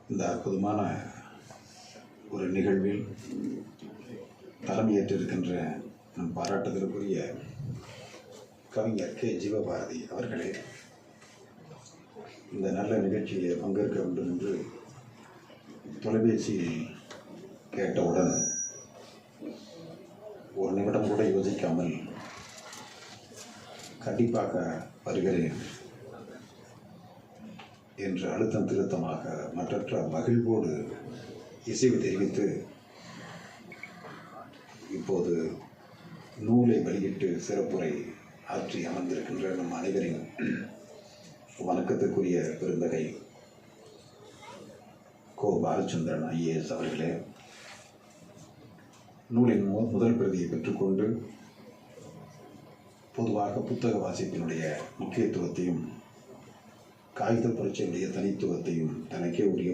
இந்த அற்புதமான ஒரு நிகழ்வில் தலைமையேற்றிருக்கின்ற நம் பாராட்டுதலுக்குரிய கவிஞர் கே ஜீவபாரதி அவர்களே, இந்த நல்ல நிகழ்ச்சியை பங்கேற்க வேண்டும் என்று தொலைபேசியில் கேட்டவுடன் ஒரு நிமிடம் கூட யோசிக்காமல் கண்டிப்பாக வருகிறேன் என்று அழுத்தம் திருத்தமாக மற்றற்ற மகிழ்வோடு இசைவு தெரிவித்து இப்போது நூலை வெளியிட்டு சிறப்புரை ஆற்றி அமர்ந்திருக்கின்ற நம் அனைவரின் வணக்கத்துக்குரிய பெருந்தகை கோ பாலச்சந்திரன் ஐஏஎஸ் அவர்களே, நூலின் முதல் பிரதியை பெற்றுக்கொண்டு பொதுவாக புத்தக வாசிப்பினுடைய முக்கியத்துவத்தையும் காகித புரட்சியுடைய தனித்துவத்தையும் தனக்கே உரிய